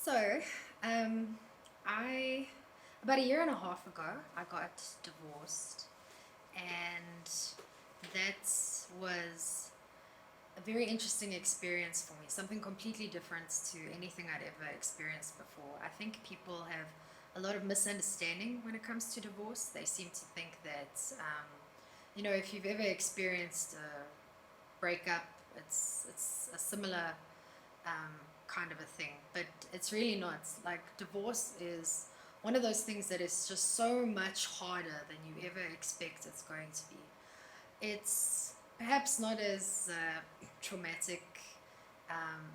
So, I about a year and a half ago, I got divorced, and that was a very interesting experience for me. Something completely different to anything I'd ever experienced before. I think people have a lot of misunderstanding when it comes to divorce. They seem to think that, if you've ever experienced a breakup, it's a similar um, kind of a thing, but it's really not. Like, divorce is one of those things that is just so much harder than you ever expect it's going to be. It's perhaps not as traumatic.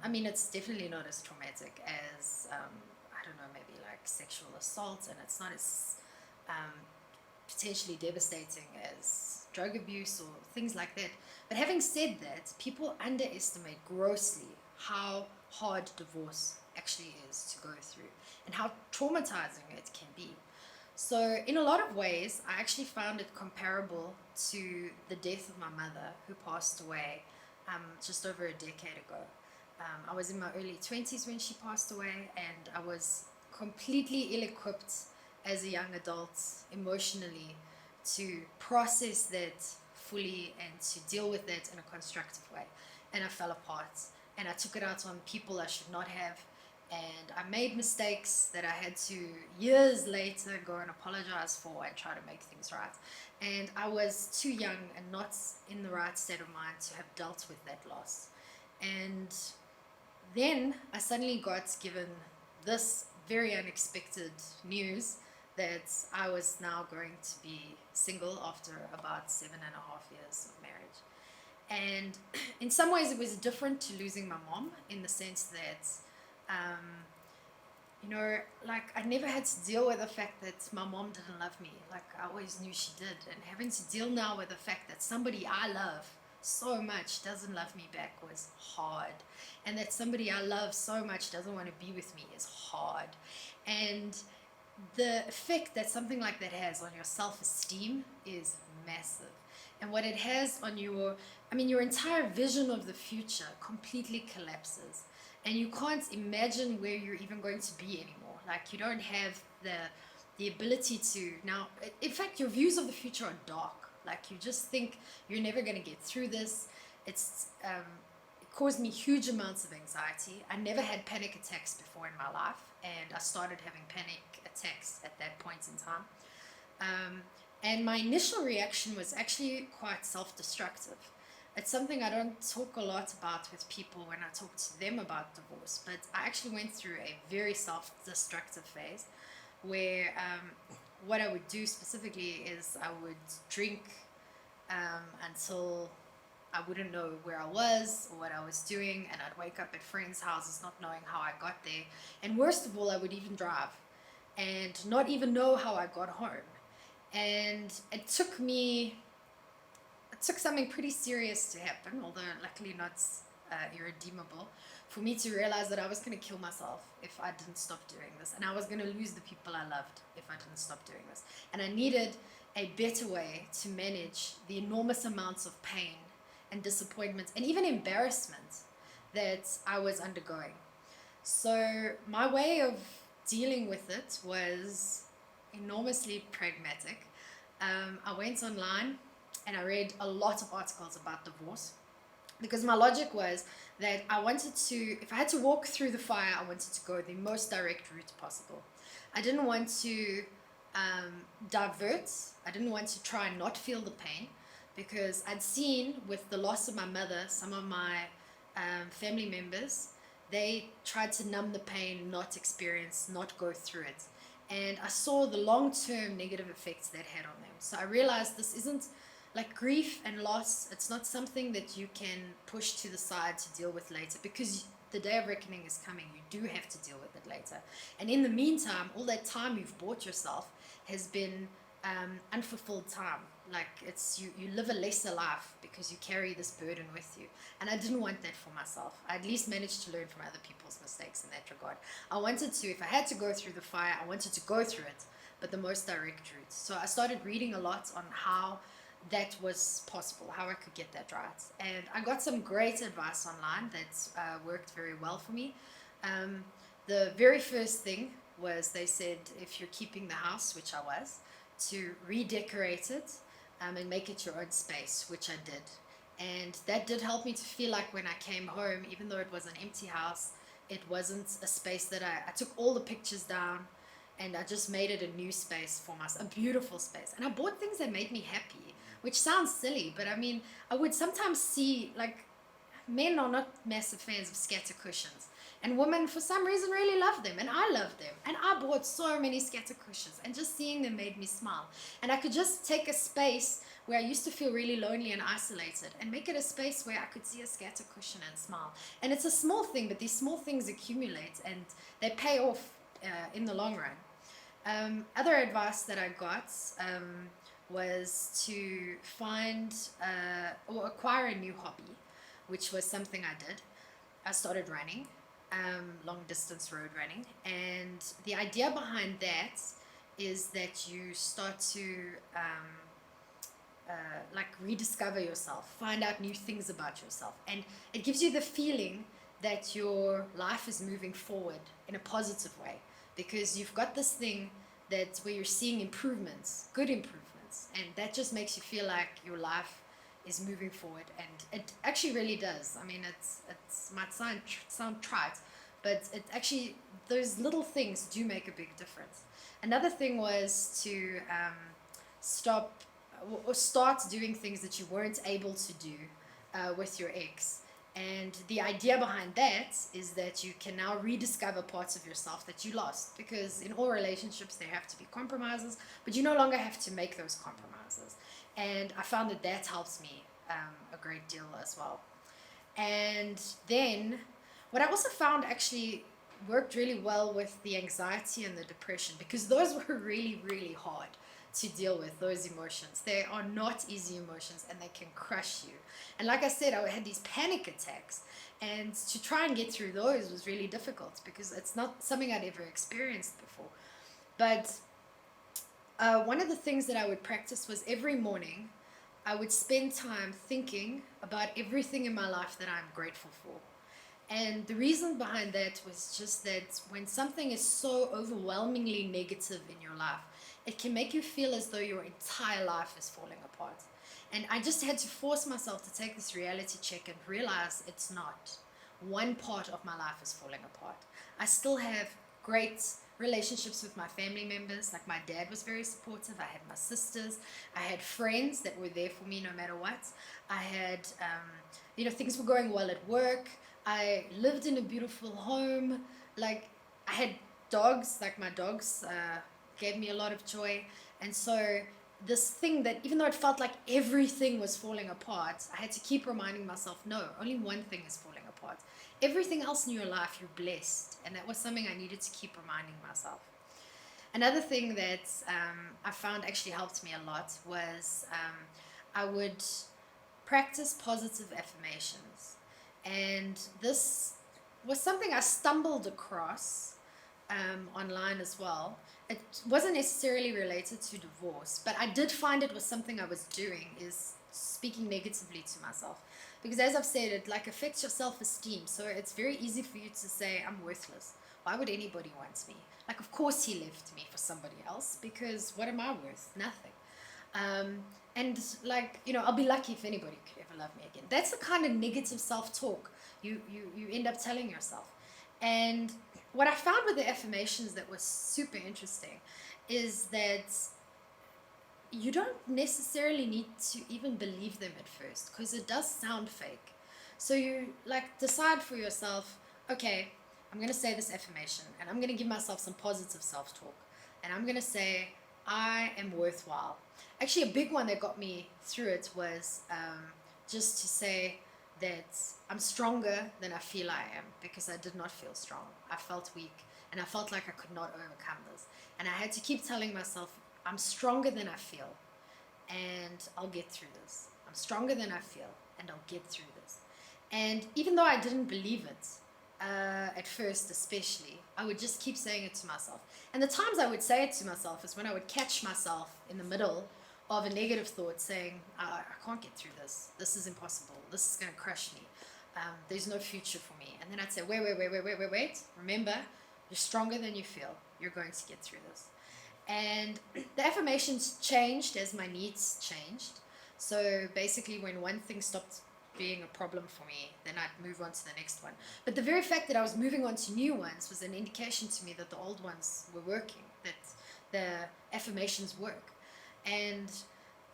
I mean, it's definitely not as traumatic as, I don't know, maybe like sexual assault, and it's not as um, potentially devastating as drug abuse or things like that. But having said that, people underestimate grossly how hard divorce actually is to go through and how traumatizing it can be. So, in a lot of ways, I actually found it comparable to the death of my mother, who passed away just over a decade ago. I was in my early 20s when she passed away, and I was completely ill equipped as a young adult emotionally to process that fully and to deal with it in a constructive way. And I fell apart, and I took it out on people I should not have. And I made mistakes that I had to years later go and apologize for and try to make things right. And I was too young and not in the right state of mind to have dealt with that loss. And then I suddenly got given this very unexpected news that I was now going to be single after about 7.5 years of marriage. And in some ways, it was different to losing my mom in the sense that, um, like, I never had to deal with the fact that my mom didn't love me. Like, I always knew she did. And having to deal now with the fact that somebody I love so much doesn't love me back was hard. And that somebody I love so much doesn't want to be with me is hard. And the effect that something like that has on your self-esteem is massive. And what it has on your entire vision of the future completely collapses. And you can't imagine where you're even going to be anymore. Like, you don't have the ability to now. In fact, your views of the future are dark. Like, you just think you're never going to get through this. It caused me huge amounts of anxiety. I never had panic attacks before in my life, and I started having panic attacks at that point in time. And my initial reaction was actually quite self-destructive. It's something I don't talk a lot about with people when I talk to them about divorce, but I actually went through a very self-destructive phase where what I would do specifically is I would drink until I wouldn't know where I was or what I was doing, and I'd wake up at friends' houses not knowing how I got there. And worst of all, I would even drive and not even know how I got home. And it took something pretty serious to happen, although luckily not irredeemable, for me to realize that I was going to kill myself if I didn't stop doing this. And I was going to lose the people I loved if I didn't stop doing this. And I needed a better way to manage the enormous amounts of pain and disappointment and even embarrassment that I was undergoing. So my way of dealing with it was enormously pragmatic. I went online and I read a lot of articles about divorce because my logic was that I wanted to, if I had to walk through the fire, I wanted to go the most direct route possible. I didn't want to divert. I didn't want to try and not feel the pain because I'd seen with the loss of my mother, some of my family members, they tried to numb the pain, not experience, not go through it. And I saw the long-term negative effects that had on them. So I realized this isn't like grief and loss. It's not something that you can push to the side to deal with later, because the day of reckoning is coming. You do have to deal with it later. And in the meantime, all that time you've bought yourself has been unfulfilled time. Like, it's you live a lesser life because you carry this burden with you. And I didn't want that for myself. I at least managed to learn from other people's mistakes in that regard. I wanted to, if I had to go through the fire, I wanted to go through it, but the most direct route. So I started reading a lot on how that was possible, how I could get that right. And I got some great advice online that worked very well for me. the very first thing was they said if you're keeping the house, which I was, to redecorate it and make it your own space, which I did. And that did help me to feel like when I came home, even though it was an empty house, it wasn't a space that I took all the pictures down and I just made it a new space for myself, a beautiful space. And I bought things that made me happy, which sounds silly, but I mean, I would sometimes see, like, men are not massive fans of scatter cushions. And women, for some reason, really love them. And I love them. And I bought so many scatter cushions. And just seeing them made me smile. And I could just take a space where I used to feel really lonely and isolated and make it a space where I could see a scatter cushion and smile. And it's a small thing, but these small things accumulate and they pay off in the long run. Other advice that I got was to find or acquire a new hobby, which was something I did. I started running, long distance road running, and the idea behind that is that you start to like rediscover yourself, find out new things about yourself, and it gives you the feeling that your life is moving forward in a positive way, because you've got this thing that's where you're seeing improvements, good improvements, and that just makes you feel like your life is moving forward. And it actually really does. I mean, it's might sound trite, but it actually, those little things do make a big difference. Another thing was to start doing things that you weren't able to do with your ex. And the idea behind that is that you can now rediscover parts of yourself that you lost, because in all relationships there have to be compromises, but you no longer have to make those compromises. And I found that helps me a great deal as well. And then what I also found actually worked really well with the anxiety and the depression, because those were really, really hard to deal with, those emotions. They are not easy emotions and they can crush you. And like I said, I had these panic attacks, and to try and get through those was really difficult because it's not something I'd ever experienced before. But one of the things that I would practice was every morning I would spend time thinking about everything in my life that I'm grateful for. And the reason behind that was just that when something is so overwhelmingly negative in your life, it can make you feel as though your entire life is falling apart. And I just had to force myself to take this reality check and realize it's not. One part of my life is falling apart. I still have great relationships with my family members. Like, my dad was very supportive. I had my sisters. I had friends that were there for me no matter what. I had, things were going well at work. I lived in a beautiful home. Like, I had dogs. Like, my dogs gave me a lot of joy. And so this thing that, even though it felt like everything was falling apart, I had to keep reminding myself, no, only one thing is falling apart. Everything else in your life, you're blessed. And that was something I needed to keep reminding myself. Another thing that I found actually helped me a lot was I would practice positive affirmations. And this was something I stumbled across online as well. It wasn't necessarily related to divorce, but I did find it was something I was doing, is speaking negatively to myself. Because as I've said, it like affects your self-esteem. So it's very easy for you to say, I'm worthless. Why would anybody want me? Like, of course he left me for somebody else, because what am I worth? Nothing. And like, I'll be lucky if anybody could ever love me again. That's the kind of negative self-talk you end up telling yourself. And what I found with the affirmations that was super interesting is that you don't necessarily need to even believe them at first, because it does sound fake. So you like decide for yourself, okay, I'm going to say this affirmation and I'm going to give myself some positive self-talk, and I'm going to say, I am worthwhile. Actually, a big one that got me through it was just to say that I'm stronger than I feel I am, because I did not feel strong. I felt weak and I felt like I could not overcome this. And I had to keep telling myself, I'm stronger than I feel and I'll get through this. I'm stronger than I feel and I'll get through this. And even though I didn't believe it, at first especially, I would just keep saying it to myself. And the times I would say it to myself is when I would catch myself in the middle of a negative thought saying, I can't get through this. This is impossible. This is going to crush me. There's no future for me. And then I'd say, wait. Remember, You're stronger than you feel. You're going to get through this. And the affirmations changed as my needs changed. So basically, when one thing stopped being a problem for me, then I'd move on to the next one. But the very fact that I was moving on to new ones was an indication to me that the old ones were working, that the affirmations work. And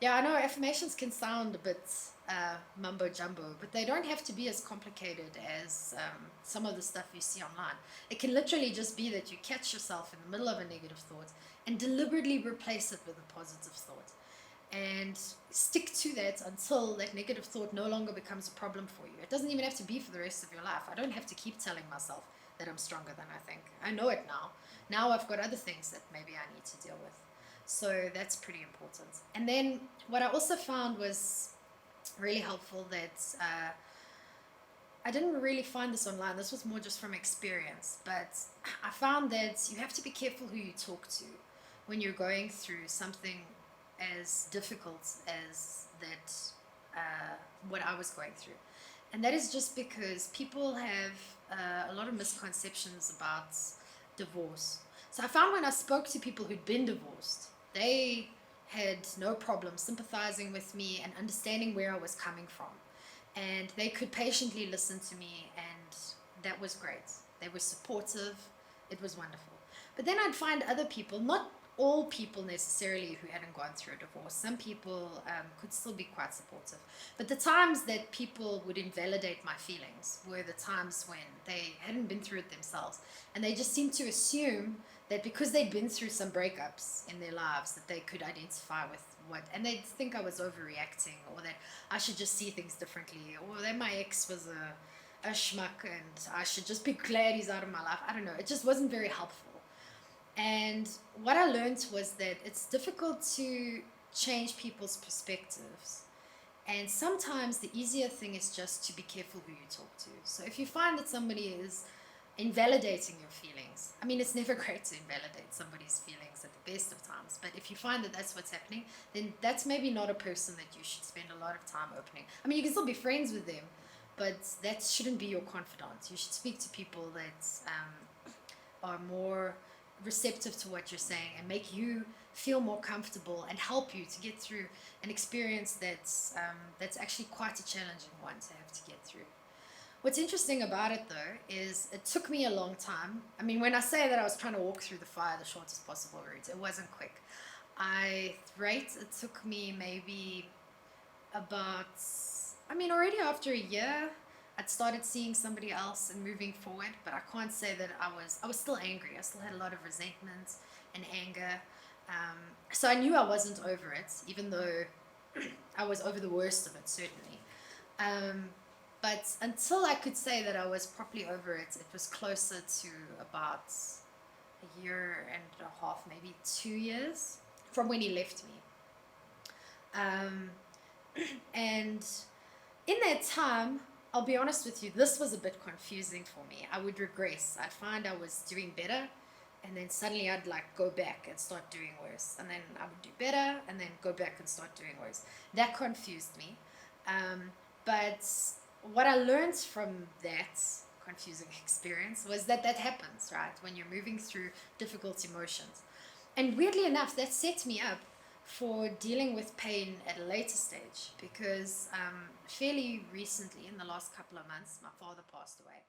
yeah, I know affirmations can sound a bit mumbo jumbo, but they don't have to be as complicated as some of the stuff you see online. It can literally just be that you catch yourself in the middle of a negative thought and deliberately replace it with a positive thought. And stick to that until that negative thought no longer becomes a problem for you. It doesn't even have to be for the rest of your life. I don't have to keep telling myself that I'm stronger than I think. I know it now. Now I've got other things that maybe I need to deal with. So that's pretty important. And then what I also found was really helpful that I didn't really find this online. This was more just from experience. But I found that you have to be careful who you talk to when you're going through something as difficult as that, what I was going through. And that is just because people have a lot of misconceptions about divorce. So I found when I spoke to people who'd been divorced, they had no problem sympathizing with me and understanding where I was coming from. And they could patiently listen to me, and that was great. They were supportive. It was wonderful. But then I'd find other people, not all people necessarily who hadn't gone through a divorce. Some people could still be quite supportive. But the times that people would invalidate my feelings were the times when they hadn't been through it themselves. And they just seemed to assume that because they'd been through some breakups in their lives, that they could identify with what, and they'd think I was overreacting, or that I should just see things differently, or that my ex was a schmuck and I should just be glad he's out of my life. I don't know. It just wasn't very helpful. And what I learned was that it's difficult to change people's perspectives. And sometimes the easier thing is just to be careful who you talk to. So if you find that somebody is invalidating your feelings, I mean, it's never great to invalidate somebody's feelings at the best of times, but if you find that that's what's happening, then that's maybe not a person that you should spend a lot of time opening. I mean, you can still be friends with them, but that shouldn't be your confidant. You should speak to people that are more receptive to what you're saying and make you feel more comfortable and help you to get through an experience that's actually quite a challenging one to have to get through. What's interesting about it though is it took me a long time. I mean, when I say that I was trying to walk through the fire the shortest possible route, it wasn't quick. It took me maybe about, already after a year I'd started seeing somebody else and moving forward, but I can't say that I was still angry. I still had a lot of resentment and anger. So I knew I wasn't over it, even though I was over the worst of it, certainly. But until I could say that I was properly over it, it was closer to about a year and a half, maybe 2 years from when he left me. And in that time, I'll be honest with you, this was a bit confusing for me. I would regress. I'd find I was doing better, and then suddenly I'd go back and start doing worse. And then I would do better, and then go back and start doing worse. That confused me. But what I learned from that confusing experience was that happens, right? When you're moving through difficult emotions. And weirdly enough, that set me up for dealing with pain at a later stage, because fairly recently, in the last couple of months, my father passed away.